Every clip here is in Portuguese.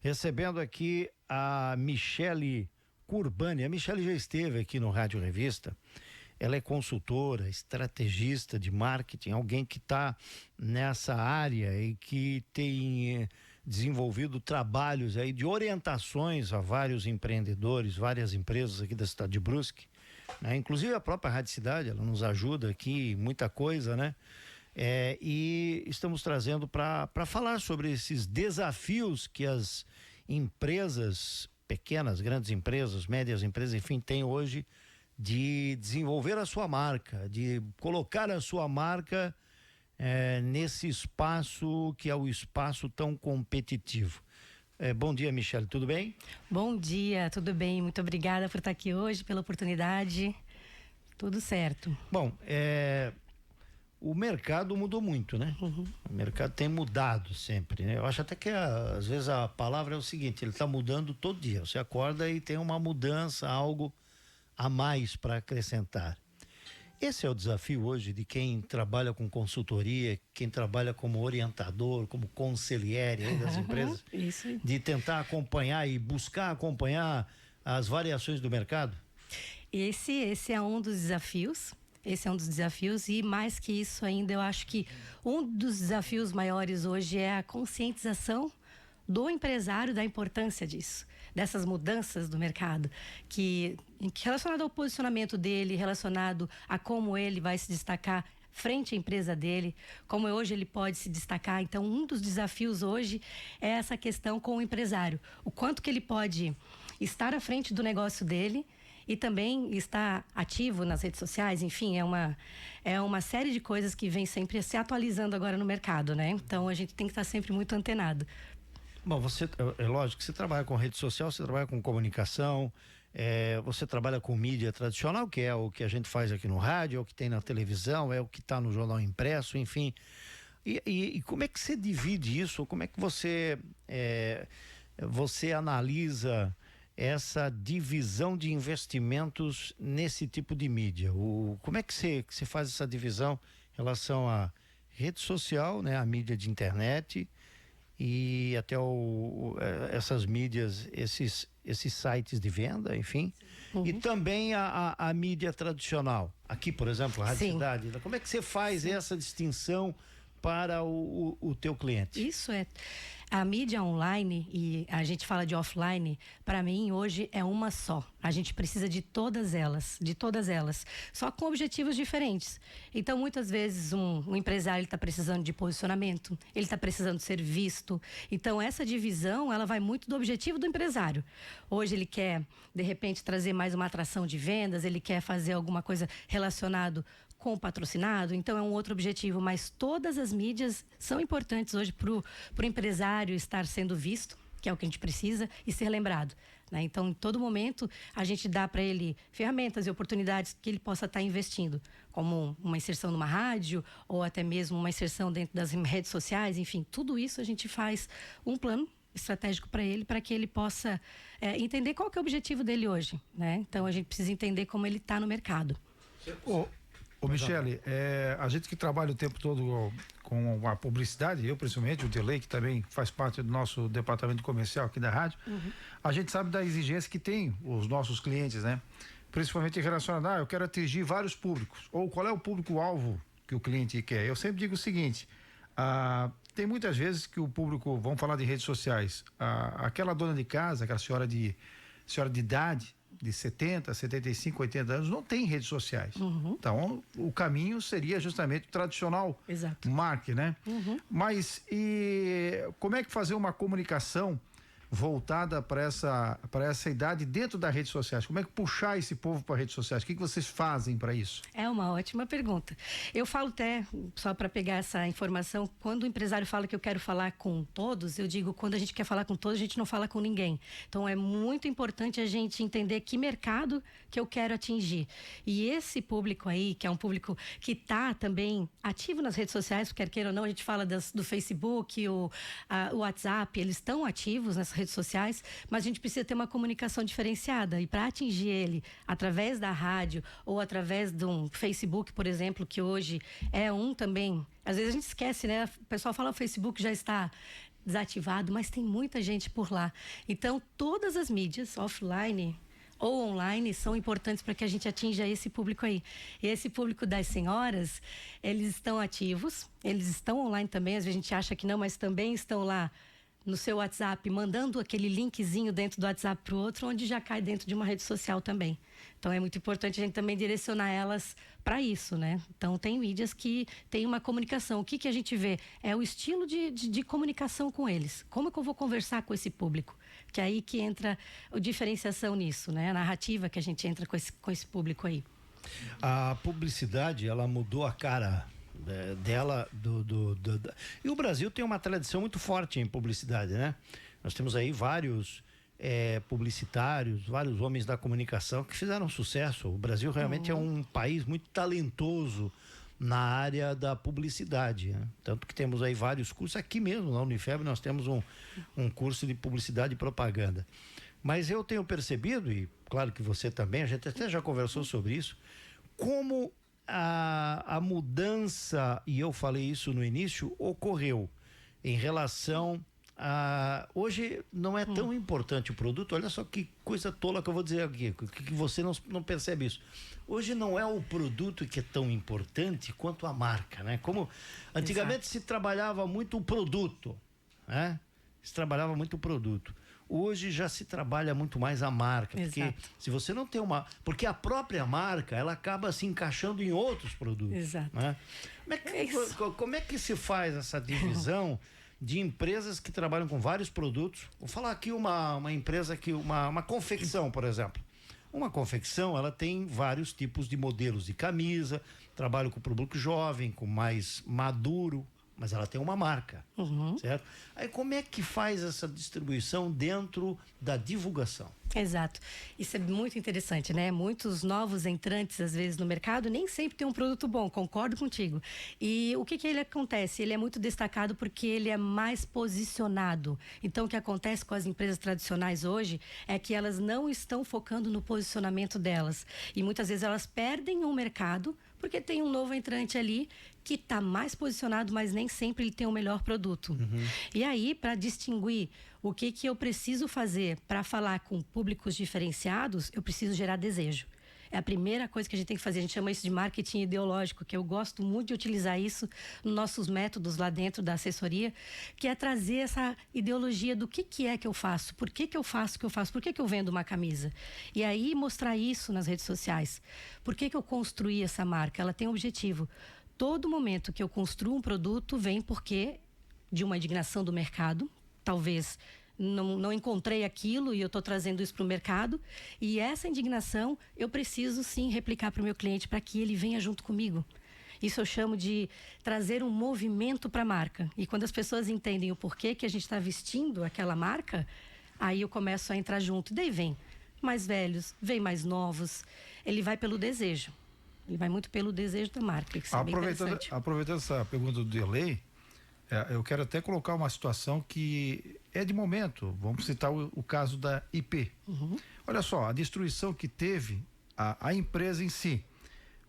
Recebendo aqui a Michele Curbani. A Michele já esteve aqui no Rádio Revista. Ela é consultora, estrategista de marketing, alguém que está nessa área e que tem desenvolvido trabalhos aí de orientações a vários empreendedores, várias empresas aqui da cidade de Brusque, né? Inclusive a própria Rádio Cidade, ela nos ajuda aqui, muita coisa, né? E estamos trazendo para falar sobre esses desafios que as empresas, pequenas, grandes empresas, médias empresas, enfim, têm hoje de desenvolver a sua marca, de colocar a sua marca nesse espaço que é o espaço tão competitivo. Bom dia, Michele, tudo bem? Bom dia, tudo bem, muito obrigada por estar aqui hoje, pela oportunidade, tudo certo. Bom, o mercado mudou muito, né? Uhum. O mercado tem mudado sempre, né? Eu acho até que às vezes a palavra é o seguinte, ele está mudando todo dia, você acorda e tem uma mudança, algo a mais para acrescentar. Esse é o desafio hoje de quem trabalha com consultoria, quem trabalha como orientador, como conselheiro aí das empresas, Isso. De tentar acompanhar e buscar acompanhar as variações do mercado? Esse é um dos desafios. Esse é um dos desafios e mais que isso ainda, eu acho que um dos desafios maiores hoje é a conscientização do empresário da importância disso, dessas mudanças do mercado, que relacionado ao posicionamento dele, relacionado a como ele vai se destacar frente à empresa dele, como hoje ele pode se destacar. Então, um dos desafios hoje é essa questão com o empresário, o quanto que ele pode estar à frente do negócio dele e também estar ativo nas redes sociais, enfim, é uma série de coisas que vem sempre se atualizando agora no mercado, né? Então a gente tem que estar sempre muito antenado. Bom, é lógico que você trabalha com rede social, você trabalha com comunicação, você trabalha com mídia tradicional, que é o que a gente faz aqui no rádio, é o que tem na televisão, é o que está no jornal impresso, enfim. E como é que você divide isso? Você analisa essa divisão de investimentos nesse tipo de mídia? Como é que você faz essa divisão em relação à rede social, né, a mídia de internet e até essas mídias, esses sites de venda, enfim, e também a mídia tradicional? Aqui, por exemplo, a Rádio Cidade. Como é que você faz essa distinção para o teu cliente? Isso a mídia online, e a gente fala de offline, para mim hoje é uma só. A gente precisa de todas elas, só com objetivos diferentes. Então, muitas vezes um empresário está precisando de posicionamento, ele está precisando ser visto. Então, essa divisão, ela vai muito do objetivo do empresário. Hoje ele quer, de repente, trazer mais uma atração de vendas, ele quer fazer alguma coisa relacionado com o patrocinado, então é um outro objetivo, mas todas as mídias são importantes hoje pro empresário estar sendo visto, que é o que a gente precisa, e ser lembrado, né? Então, em todo momento, a gente dá para ele ferramentas e oportunidades que ele possa estar investindo, como uma inserção numa rádio, ou até mesmo uma inserção dentro das redes sociais, enfim, tudo isso a gente faz um plano estratégico para que ele possa entender qual que é o objetivo dele hoje, né? Então, a gente precisa entender como ele está no mercado. Ô Michele, a gente que trabalha o tempo todo com a publicidade, eu principalmente, o Delay, que também faz parte do nosso departamento comercial aqui da rádio, a gente sabe da exigência que tem os nossos clientes, né? Principalmente relacionado, eu quero atingir vários públicos, ou qual é o público-alvo que o cliente quer. Eu sempre digo o seguinte, tem muitas vezes que o público, vamos falar de redes sociais, aquela dona de casa, aquela senhora de idade, de 70, 75, 80 anos, não tem redes sociais. Então, o caminho seria justamente o tradicional marketing, né? Mas como é que fazer uma comunicação voltada para essa idade dentro das redes sociais? Como é que puxar esse povo para redes sociais? O que vocês fazem para isso? É uma ótima pergunta. Eu falo até, só para pegar essa informação, quando o empresário fala que eu quero falar com todos, eu digo, quando a gente quer falar com todos, a gente não fala com ninguém. Então, é muito importante a gente entender que mercado que eu quero atingir. E esse público aí, que é um público que está também ativo nas redes sociais, quer queira ou não, a gente fala do Facebook, o WhatsApp, eles estão ativos nessas redes sociais, mas a gente precisa ter uma comunicação diferenciada, e para atingir ele através da rádio ou através de um Facebook, por exemplo, que hoje é também, às vezes a gente esquece, né? O pessoal fala que o Facebook já está desativado, mas tem muita gente por lá. Então, todas as mídias, offline ou online, são importantes para que a gente atinja esse público aí. E esse público das senhoras, eles estão ativos, eles estão online também, às vezes a gente acha que não, mas também estão lá no seu WhatsApp, mandando aquele linkzinho dentro do WhatsApp para o outro, onde já cai dentro de uma rede social também. Então, é muito importante a gente também direcionar elas para isso, né? Então, tem mídias que tem uma comunicação. O que a gente vê? É o estilo de comunicação com eles. Como é que eu vou conversar com esse público? Que é aí que entra a diferenciação nisso, né? A narrativa que a gente entra com esse público aí. A publicidade, ela mudou a cara dela. E o Brasil tem uma tradição muito forte em publicidade, né? Nós temos aí vários publicitários, vários homens da comunicação que fizeram sucesso. O Brasil realmente é um país muito talentoso na área da publicidade, né? Tanto que temos aí vários cursos. Aqui mesmo, na Unifeb, nós temos um curso de publicidade e propaganda. Mas eu tenho percebido, e claro que você também, a gente até já conversou sobre isso, como a mudança, e eu falei isso no início, ocorreu em relação a... Hoje não é tão importante o produto. Olha só que coisa tola que eu vou dizer aqui, que você não percebe isso. Hoje não é o produto que é tão importante quanto a marca, né? Como antigamente se trabalhava muito o produto, né? Se trabalhava muito o produto. Hoje já se trabalha muito mais a marca, porque se você não tem porque a própria marca, ela acaba se encaixando em outros produtos. Exato. Né? Como é que se faz essa divisão de empresas que trabalham com vários produtos? Vou falar aqui uma empresa uma confecção, por exemplo. Uma confecção, ela tem vários tipos de modelos de camisa, trabalha com o público jovem, com mais maduro, mas ela tem uma marca, certo? Aí como é que faz essa distribuição dentro da divulgação? Exato. Isso é muito interessante, né? Muitos novos entrantes, às vezes, no mercado, nem sempre tem um produto bom, concordo contigo. E o que ele acontece? Ele é muito destacado porque ele é mais posicionado. Então, o que acontece com as empresas tradicionais hoje é que elas não estão focando no posicionamento delas. E muitas vezes elas perdem um mercado porque tem um novo entrante ali que está mais posicionado, mas nem sempre ele tem o melhor produto. E aí, para distinguir o que eu preciso fazer para falar com públicos diferenciados, eu preciso gerar desejo. É a primeira coisa que a gente tem que fazer. A gente chama isso de marketing ideológico, que eu gosto muito de utilizar isso nos nossos métodos lá dentro da assessoria, que é trazer essa ideologia do que é que eu faço, por que eu faço o que eu faço, por que eu vendo uma camisa. E aí mostrar isso nas redes sociais. Por que eu construí essa marca? Ela tem um objetivo. Todo momento que eu construo um produto vem porque de uma indignação do mercado, talvez não encontrei aquilo e eu estou trazendo isso para o mercado, e essa indignação eu preciso sim replicar para o meu cliente para que ele venha junto comigo. Isso eu chamo de trazer um movimento para a marca. E quando as pessoas entendem o porquê que a gente está vestindo aquela marca, aí eu começo a entrar junto. Daí vem mais velhos, vem mais novos. Ele vai pelo desejo. Ele vai muito pelo desejo da marca. Isso é bem interessante. Aproveitando essa pergunta do delay, eu quero até colocar uma situação que é de momento. Vamos citar o caso da IP. Olha só, a destruição que teve a empresa em si.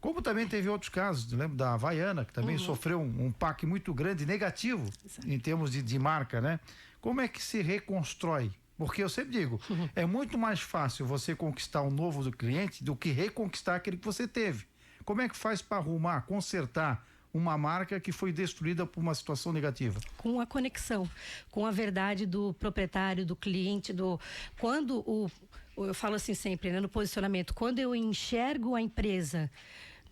Como também teve outros casos, lembro da Havaiana, que também sofreu um impacto muito grande, negativo, em termos de marca, né? Como é que se reconstrói? Porque eu sempre digo, é muito mais fácil você conquistar um novo do cliente do que reconquistar aquele que você teve. Como é que faz para arrumar, consertar uma marca que foi destruída por uma situação negativa? Com a conexão, com a verdade do proprietário, do cliente, quando eu falo assim sempre, né, no posicionamento, quando eu enxergo a empresa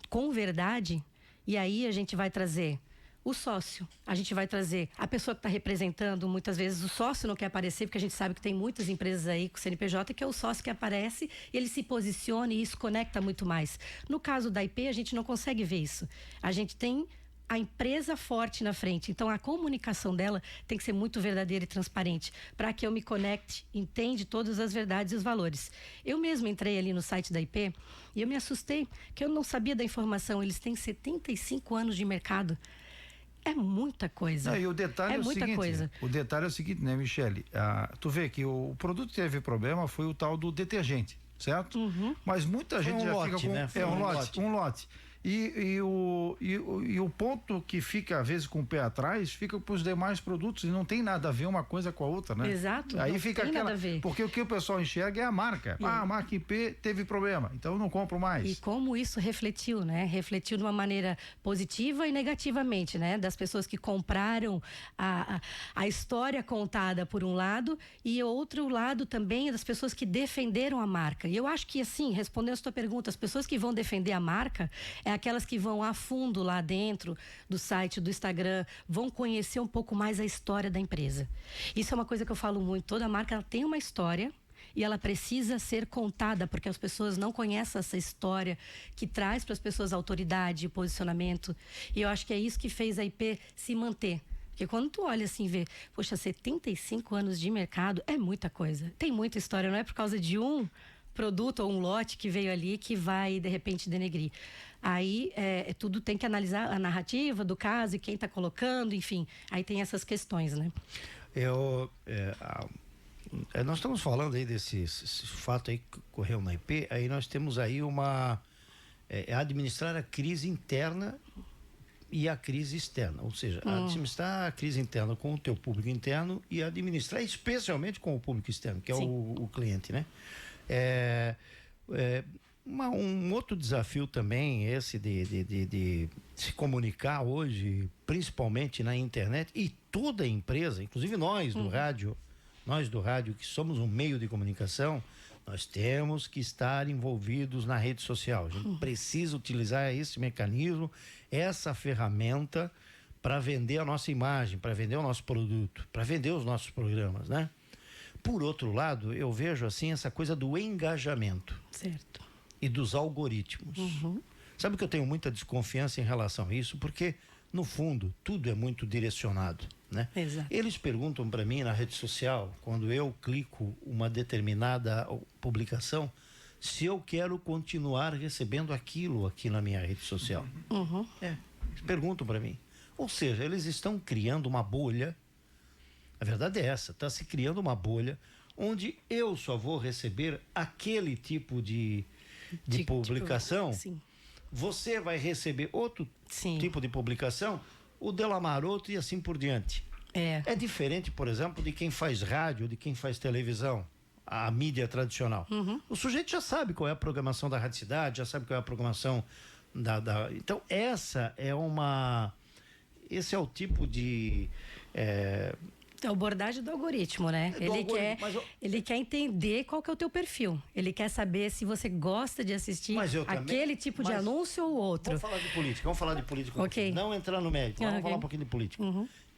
com verdade, e aí a gente vai trazer o sócio, a gente vai trazer a pessoa que está representando. Muitas vezes o sócio não quer aparecer, porque a gente sabe que tem muitas empresas aí com CNPJ que é o sócio que aparece, ele se posiciona e isso conecta muito mais. No caso da IP, a gente não consegue ver isso. A gente tem a empresa forte na frente, então a comunicação dela tem que ser muito verdadeira e transparente, para que eu me conecte, entende todas as verdades e os valores. Eu mesmo entrei ali no site da IP e eu me assustei, que eu não sabia da informação. Eles têm 75 anos de mercado. É muita coisa. Não, e o detalhe é o muita seguinte, coisa. O detalhe é o seguinte, né, Michele? Tu vê que o produto que teve problema foi o tal do detergente, certo? Mas muita gente já fica com... né? Um lote. E o ponto que fica, às vezes, com o pé atrás, fica para os demais produtos e não tem nada a ver uma coisa com a outra, né? Exato. Aí não fica tem aquela. nada a ver. Porque o que o pessoal enxerga é a marca. A marca IP teve problema, então eu não compro mais. E como isso refletiu, né? Refletiu de uma maneira positiva e negativamente, né? Das pessoas que compraram a história contada por um lado e outro lado também das pessoas que defenderam a marca. E eu acho que, assim, respondendo a sua pergunta, as pessoas que vão defender a marca é aquelas que vão a fundo lá dentro do site, do Instagram, vão conhecer um pouco mais a história da empresa. Isso é uma coisa que eu falo muito. Toda marca ela tem uma história e ela precisa ser contada, porque as pessoas não conhecem essa história que traz para as pessoas autoridade, posicionamento. E eu acho que é isso que fez a IP se manter. Porque quando tu olha assim e vê, poxa, 75 anos de mercado é muita coisa. Tem muita história, não é por causa de um produto ou um lote que veio ali que vai, de repente, denegrir. Aí, tudo tem que analisar a narrativa do caso e quem está colocando, enfim. Aí tem essas questões, né? Nós estamos falando aí desse fato aí que ocorreu na IP, aí nós temos aí administrar a crise interna e a crise externa, ou seja, administrar a crise interna com o teu público interno e administrar especialmente com o público externo, que é o cliente, né? Um outro desafio também, esse de se comunicar hoje, principalmente na internet, e toda empresa, inclusive nós do rádio, que somos um meio de comunicação, nós temos que estar envolvidos na rede social. A gente precisa utilizar esse mecanismo, essa ferramenta para vender a nossa imagem, para vender o nosso produto, para vender os nossos programas, né? Por outro lado, eu vejo assim essa coisa do engajamento. Certo. E dos algoritmos. Sabe que eu tenho muita desconfiança em relação a isso, porque no fundo tudo é muito direcionado, né? Exato. Eles perguntam para mim na rede social, quando eu clico uma determinada publicação, se eu quero continuar recebendo aquilo aqui na minha rede social. Eles perguntam para mim. Ou seja, eles estão criando uma bolha. A verdade é essa, está se criando uma bolha onde eu só vou receber aquele tipo de publicação. Sim. Você vai receber outro tipo de publicação, o Delamaroto e assim por diante. É diferente, por exemplo, de quem faz rádio, de quem faz televisão, a mídia tradicional. O sujeito já sabe qual é a programação da Rádio Cidade, já sabe qual é a programação Então, esse é o tipo de... A abordagem do algoritmo, né? Ele quer entender qual que é o teu perfil. Ele quer saber se você gosta de assistir aquele tipo de anúncio ou outro. Vamos falar de política. Ok. Não entrar no mérito. Vamos falar um pouquinho de política.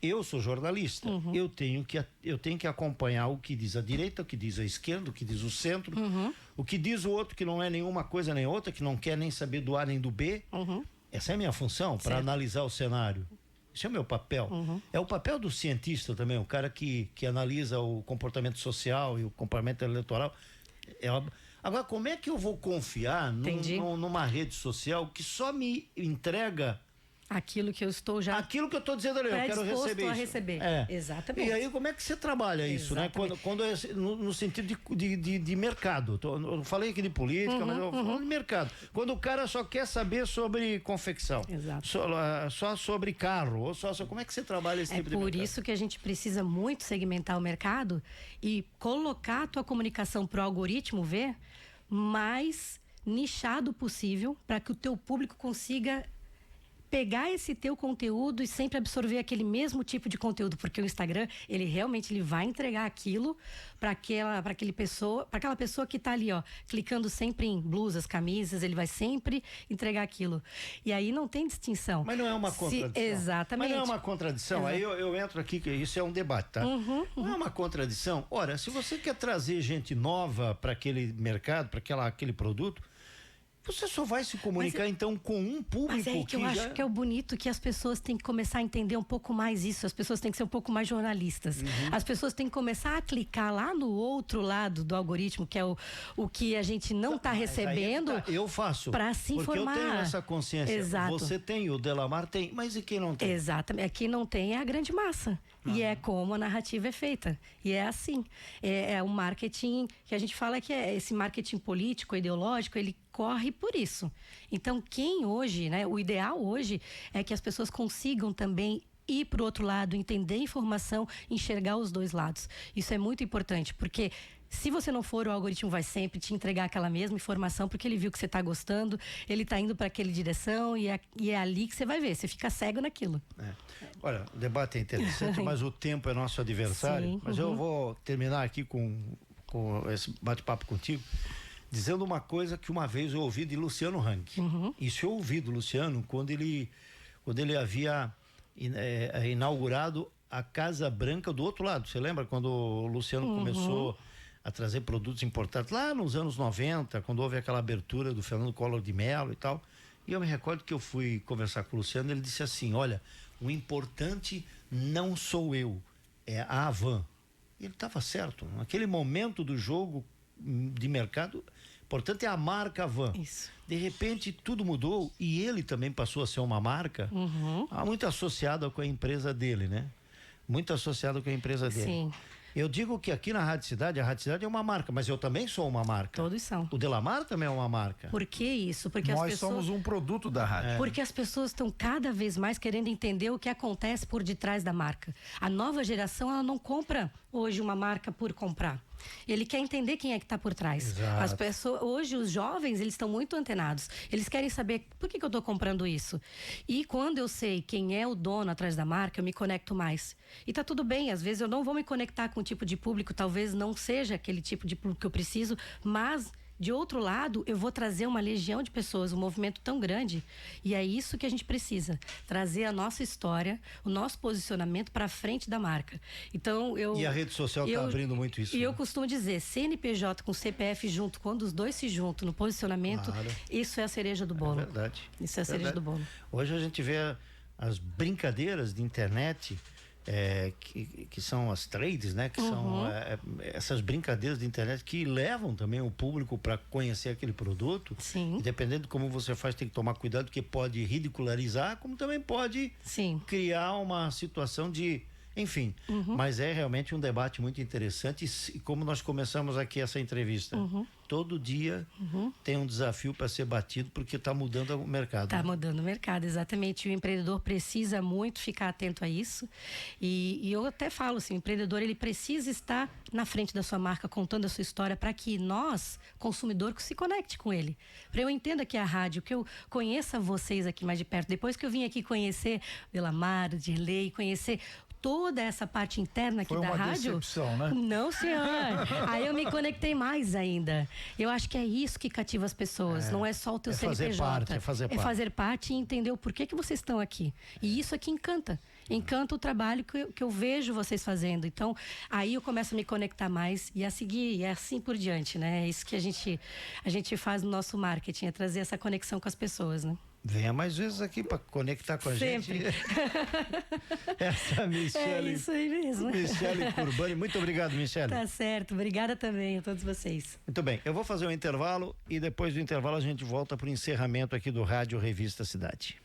Eu sou jornalista. Eu tenho que acompanhar o que diz a direita, o que diz a esquerda, o que diz o centro, o que diz o outro que não é nenhuma coisa nem outra, que não quer nem saber do A nem do B. Essa é a minha função para analisar o cenário. Esse é o meu papel. É o papel do cientista também, o cara que analisa o comportamento social e o comportamento eleitoral. Agora, como é que eu vou confiar numa rede social que só me entrega aquilo que eu estou aquilo que eu estou dizendo ali, eu quero receber isso. Exatamente. E aí, como é que você trabalha isso, né? Quando é no sentido de mercado. Eu falei aqui de política, mas eu falo de mercado. Quando o cara só quer saber sobre confecção, só sobre carro, ou como é que você trabalha esse tipo de mercado? É por isso que a gente precisa muito segmentar o mercado e colocar a tua comunicação pro algoritmo ver mais nichado possível para que o teu público consiga pegar esse teu conteúdo e sempre absorver aquele mesmo tipo de conteúdo, porque o Instagram, ele realmente vai entregar aquilo para aquela pessoa que tá ali, ó, clicando sempre em blusas, camisas, ele vai sempre entregar aquilo. E aí não tem distinção. Mas não é uma contradição. Exatamente. Mas não é uma contradição. Aí eu entro aqui, que isso é um debate, tá? Não é uma contradição. Ora, se você quer trazer gente nova para aquele mercado, para aquele produto, você só vai se comunicar, então, com um público. Mas é aí que eu acho que é o bonito, que as pessoas têm que começar a entender um pouco mais isso. As pessoas têm que ser um pouco mais jornalistas. As pessoas têm que começar a clicar lá no outro lado do algoritmo, que é o que a gente não está recebendo. Eu faço. Para se informar. Porque eu tenho essa consciência. Exato. Você tem, o Delamar tem, mas e quem não tem? Exatamente. Quem não tem é a grande massa. E é como a narrativa é feita. E é assim. É o marketing que a gente fala que é esse marketing político, ideológico, ele corre por isso. Então, quem hoje, né? O ideal hoje é que as pessoas consigam também ir para o outro lado, entender a informação, enxergar os dois lados. Isso é muito importante, porque se você não for, o algoritmo vai sempre te entregar aquela mesma informação, porque ele viu que você está gostando, ele está indo para aquela direção e é ali que você vai ver. Você fica cego naquilo. Olha, o debate é interessante, mas o tempo é nosso adversário. Sim, mas eu vou terminar aqui com esse bate-papo contigo, dizendo uma coisa que uma vez eu ouvi de Luciano Hang. Isso eu ouvi do Luciano quando ele havia inaugurado a Casa Branca do outro lado. Você lembra quando o Luciano começou a trazer produtos importados lá nos anos 90, quando houve aquela abertura do Fernando Collor de Mello e tal? E eu me recordo que eu fui conversar com o Luciano, ele disse assim: olha, o importante não sou eu, é a Havan. E ele estava certo. Naquele momento do jogo de mercado, importante é a marca Havan. Isso. De repente tudo mudou e ele também passou a ser uma marca muito associada com a empresa dele, né? Muito associada com a empresa dele. Sim. Eu digo que aqui na Rádio Cidade, a Rádio Cidade é uma marca, mas eu também sou uma marca. Todos são. O Delamar também é uma marca. Por que isso? Porque Nós as pessoas... somos um produto da rádio. Porque as pessoas estão cada vez mais querendo entender o que acontece por detrás da marca. A nova geração, ela não compra hoje uma marca por comprar. Ele quer entender quem é que está por trás. Exato. As pessoas, hoje os jovens, eles estão muito antenados. Eles querem saber por que eu estou comprando isso. E quando eu sei quem é o dono atrás da marca, eu me conecto mais. E tá tudo bem, às vezes eu não vou me conectar com um tipo de público, talvez não seja aquele tipo de público que eu preciso, mas de outro lado, eu vou trazer uma legião de pessoas, um movimento tão grande. E é isso que a gente precisa. Trazer a nossa história, o nosso posicionamento para frente da marca. Então, E a rede social está abrindo muito isso. E né? eu costumo dizer, CNPJ com CPF junto, quando os dois se juntam no posicionamento, isso é a cereja do bolo. É verdade. Isso é a cereja do bolo. Hoje a gente vê as brincadeiras de internet, que são as trades, né? Que são essas brincadeiras de internet que levam também o público para conhecer aquele produto. Sim. E dependendo de como você faz, tem que tomar cuidado, porque pode ridicularizar, como também pode criar uma situação de... Enfim, mas é realmente um debate muito interessante e como nós começamos aqui essa entrevista, todo dia tem um desafio para ser batido porque está mudando o mercado. Está mudando o mercado, exatamente. O empreendedor precisa muito ficar atento a isso e eu até falo assim, o empreendedor ele precisa estar na frente da sua marca, contando a sua história para que nós, consumidor, se conecte com ele. Para eu entenda que a rádio, que eu conheça vocês aqui mais de perto. Depois que eu vim aqui conhecer Delamar, Dirley, conhecer toda essa parte interna aqui da rádio. Foi uma decepção, né? Não, senhor. Aí eu me conectei mais ainda. Eu acho que é isso que cativa as pessoas. Não é só o teu CNPJ. É fazer parte e entender o porquê que vocês estão aqui. E isso aqui encanta. Encanta o trabalho que eu vejo vocês fazendo. Então, aí eu começo a me conectar mais e a seguir, e assim por diante, né? É isso que a gente faz no nosso marketing, é trazer essa conexão com as pessoas, né? Venha mais vezes aqui para conectar com a Sempre. gente. Essa Michele. É isso aí mesmo. Michele Curbani. Muito obrigado, Michele. Tá certo. Obrigada também a todos vocês. Muito bem. Eu vou fazer um intervalo e depois do intervalo a gente volta para o encerramento aqui do Rádio Revista Cidade.